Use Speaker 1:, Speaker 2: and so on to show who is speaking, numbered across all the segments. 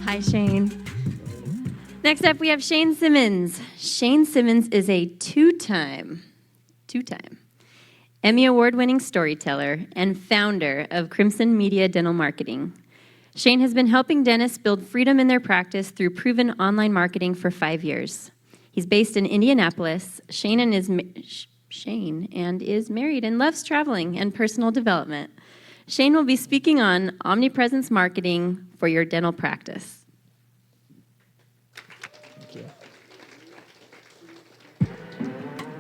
Speaker 1: Hi, Shane. Next up, we have Shane Simmons. Shane Simmons is a two-time Emmy Award-winning storyteller and founder of Crimson Media Dental Marketing. Shane has been helping dentists build freedom in their practice through proven online marketing for 5 years. He's based in Indianapolis. Shane is married and loves traveling and personal development. Shane will be speaking on omnipresence marketing for your dental practice.
Speaker 2: Thank you.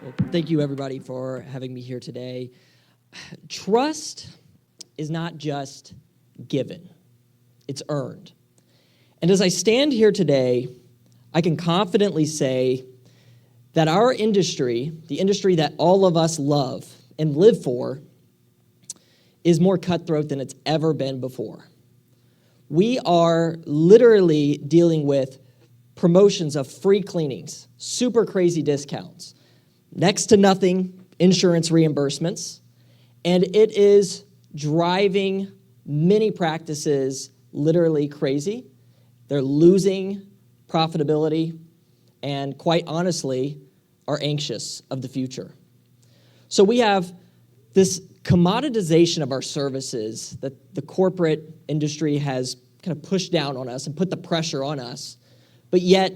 Speaker 2: Well, thank you, everybody, for having me here today. Trust is not just given, it's earned. And as I stand here today, I can confidently say that our industry, the industry that all of us love and live for, is more cutthroat than it's ever been before. We are literally dealing with promotions of free cleanings, super crazy discounts, next to nothing insurance reimbursements, and it is driving many practices literally crazy. They're losing profitability and, quite honestly, are anxious of the future. So we have this commoditization of our services that the corporate industry has kind of pushed down on us and put the pressure on us, but yet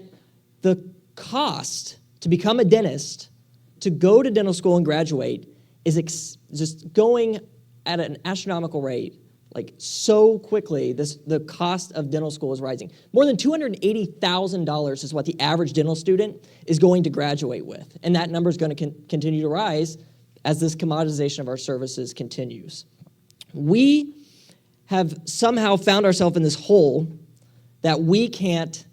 Speaker 2: the cost to become a dentist, to go to dental school and graduate, is just going at an astronomical rate. Like so quickly, the cost of dental school is rising. More than $280,000 is what the average dental student is going to graduate with, and that number is going to continue to rise as this commoditization of our services continues. We have somehow found ourselves in this hole that we can't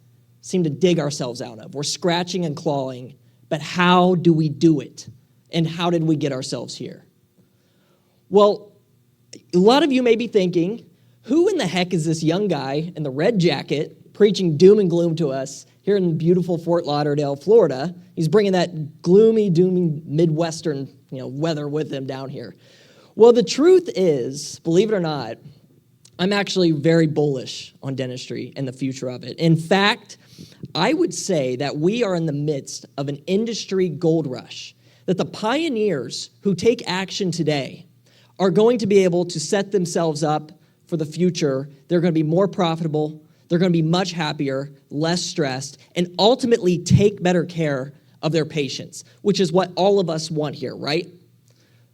Speaker 2: seem to dig ourselves out of. We're scratching and clawing, but how do we do it? And how did we get ourselves here? Well, a lot of you may be thinking, who in the heck is this young guy in the red jacket preaching doom and gloom to us here in beautiful Fort Lauderdale, Florida? He's bringing that gloomy, doomy Midwestern weather with him down here. Well, the truth is, believe it or not, I'm actually very bullish on dentistry and the future of it. In fact, I would say that we are in the midst of an industry gold rush, that the pioneers who take action today are going to be able to set themselves up for the future. They're going to be more profitable, they're going to be much happier, less stressed, and ultimately take better care of their patients, which is what all of us want here, right?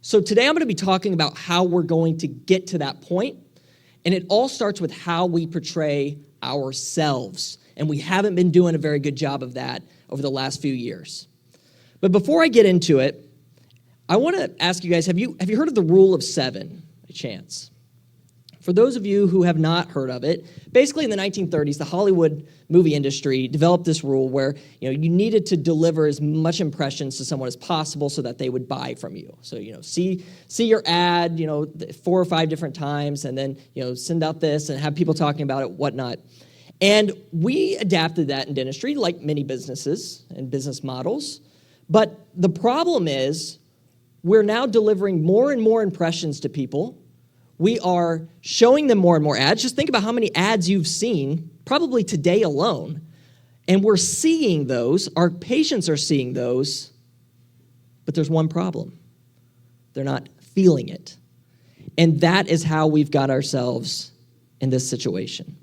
Speaker 2: So today I'm going to be talking about how we're going to get to that point, and it all starts with how we portray ourselves, and we haven't been doing a very good job of that over the last few years. But before I get into it, I want to ask you guys, have you heard of the rule of 7, by chance? For those of you who have not heard of it, basically in the 1930s, the Hollywood movie industry developed this rule where you needed to deliver as much impressions to someone as possible so that they would buy from you. So see your ad 4 or 5 different times, and then send out this and have people talking about it, whatnot. And we adapted that in dentistry, like many businesses and business models. But the problem is, we're now delivering more and more impressions to people. We are showing them more and more ads. Just think about how many ads you've seen, probably today alone. And we're seeing those, our patients are seeing those, but there's one problem. They're not feeling it. And that is how we've got ourselves in this situation.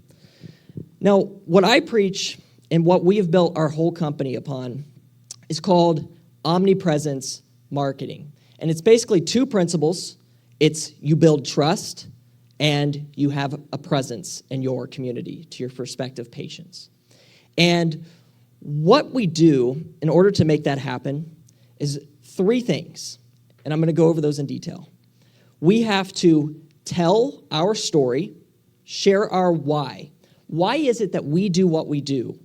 Speaker 2: Now, what I preach and what we have built our whole company upon is called omnipresence marketing. And it's basically 2 principles. It's you build trust and you have a presence in your community to your prospective patients. And what we do in order to make that happen is 3 things, and I'm going to go over those in detail. We have to tell our story, share our why. Why is it that we do what we do?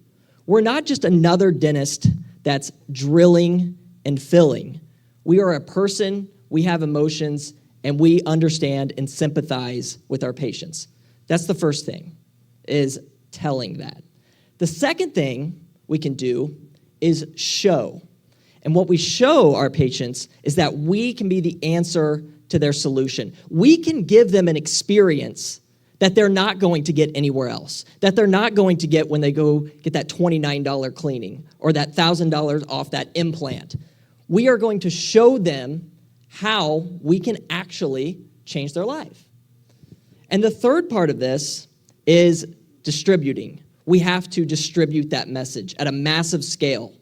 Speaker 2: We're not just another dentist that's drilling and filling. We are a person, we have emotions, and we understand and sympathize with our patients. That's the first thing, is telling that. The second thing we can do is show. And what we show our patients is that we can be the answer to their solution. We can give them an experience that they're not going to get anywhere else, that they're not going to get when they go get that $29 cleaning or that $1,000 off that implant. We are going to show them how we can actually change their life. And the third part of this is distributing. We have to distribute that message at a massive scale.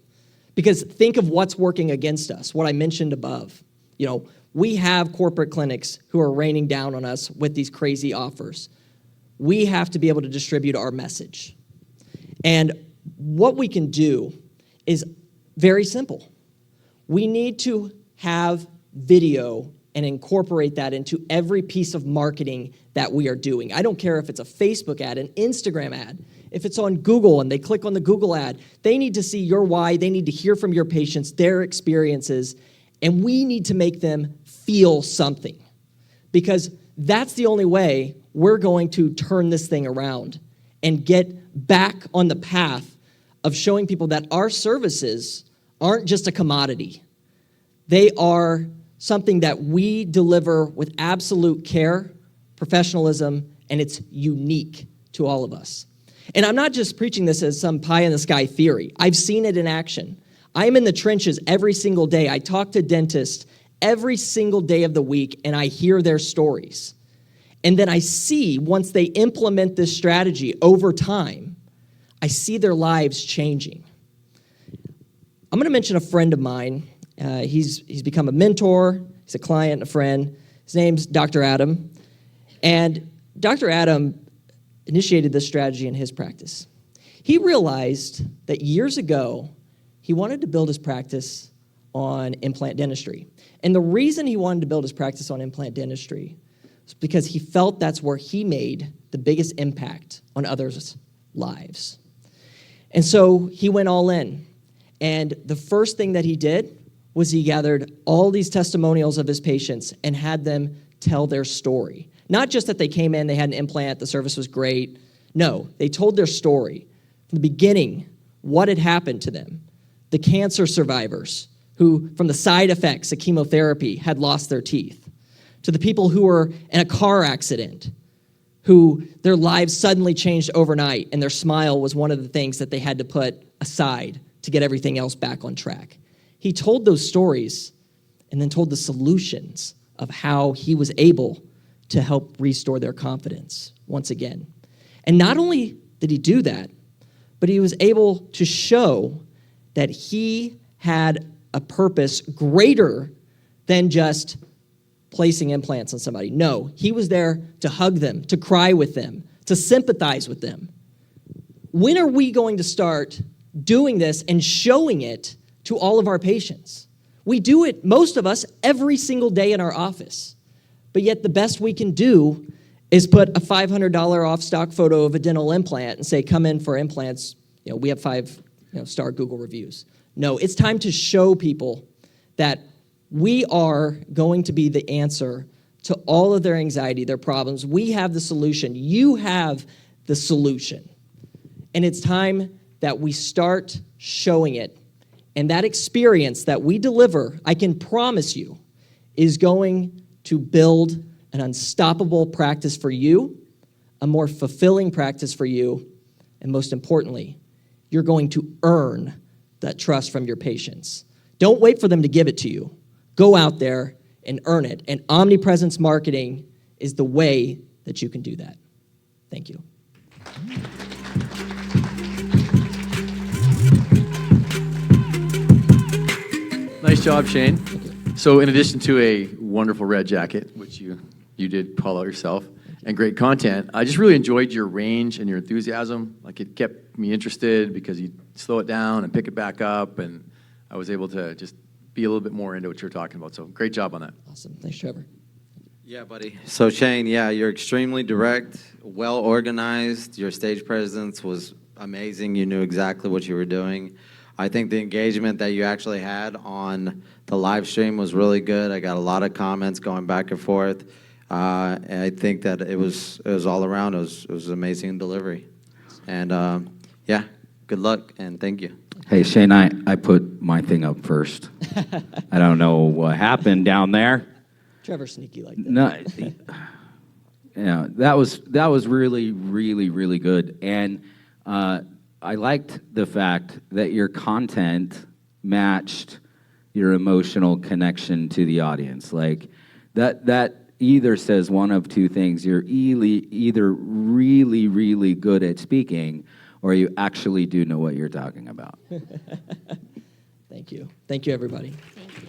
Speaker 2: Because think of what's working against us, what I mentioned above. We have corporate clinics who are raining down on us with these crazy offers. We have to be able to distribute our message. And what we can do is very simple. We need to have video and incorporate that into every piece of marketing that we are doing. I don't care if it's a Facebook ad, an Instagram ad, if it's on Google and they click on the Google ad, they need to see your why, they need to hear from your patients, their experiences, and we need to make them feel something. Because that's the only way we're going to turn this thing around and get back on the path of showing people that our services aren't just a commodity. They are something that we deliver with absolute care, professionalism, and it's unique to all of us. And I'm not just preaching this as some pie-in-the-sky theory. I've seen it in action. I'm in the trenches every single day. I talk to dentists every single day of the week, and I hear their stories. And then I see, once they implement this strategy over time, I see their lives changing. I'm going to mention a friend of mine. He's become a mentor. He's a client, a friend. His name's Dr. Adam. And Dr. Adam initiated this strategy in his practice. He realized that years ago, he wanted to build his practice on implant dentistry. And the reason he wanted to build his practice on implant dentistry was because he felt that's where he made the biggest impact on others' lives. And so he went all in. And the first thing that he did was he gathered all these testimonials of his patients and had them tell their story. Not just that they came in, they had an implant, the service was great. No, they told their story. From the beginning, what had happened to them. The cancer survivors who, from the side effects of chemotherapy, had lost their teeth. To the people who were in a car accident, who their lives suddenly changed overnight, and their smile was one of the things that they had to put aside to get everything else back on track. He told those stories and then told the solutions of how he was able to help restore their confidence once again. And not only did he do that, but he was able to show that he had a purpose greater than just placing implants on somebody. No, he was there to hug them, to cry with them, to sympathize with them. When are we going to start doing this and showing it to all of our patients? We do it, most of us, every single day in our office. But yet the best we can do is put a $500 off stock photo of a dental implant and say, come in for implants. We have 5-star Google reviews. No, it's time to show people that we are going to be the answer to all of their anxiety, their problems. We have the solution. You have the solution. And it's time that we start showing it. And that experience that we deliver, I can promise you, is going to build an unstoppable practice for you, a more fulfilling practice for you, and most importantly, you're going to earn that trust from your patients. Don't wait for them to give it to you. Go out there and earn it. And omnipresence marketing is the way that you can do that. Thank you.
Speaker 3: Nice job, Shane. So in addition to a wonderful red jacket, which you did call out yourself, and great content, I just really enjoyed your range and your enthusiasm. Like, it kept me interested because you slow it down and pick it back up, and I was able to just be a little bit more into what you're talking about. So great job on that.
Speaker 2: Awesome. Thanks, Trevor.
Speaker 4: Yeah, buddy. So Shane, you're extremely direct, well organized. Your stage presence was amazing. You knew exactly what you were doing. I think the engagement that you actually had on the live stream was really good. I got a lot of comments going back and forth. And I think that it was all around. It was amazing delivery. And good luck and thank you.
Speaker 5: Hey, Shane, I put my thing up first. I don't know what happened down there.
Speaker 2: Trevor's sneaky like that.
Speaker 5: No, Yeah, that was really, really, really good. And I liked the fact that your content matched your emotional connection to the audience. Like that either says one of two things. You're either really, really good at speaking, or you actually do know what you're talking about.
Speaker 2: Thank you. Thank you, everybody.
Speaker 1: Thank you.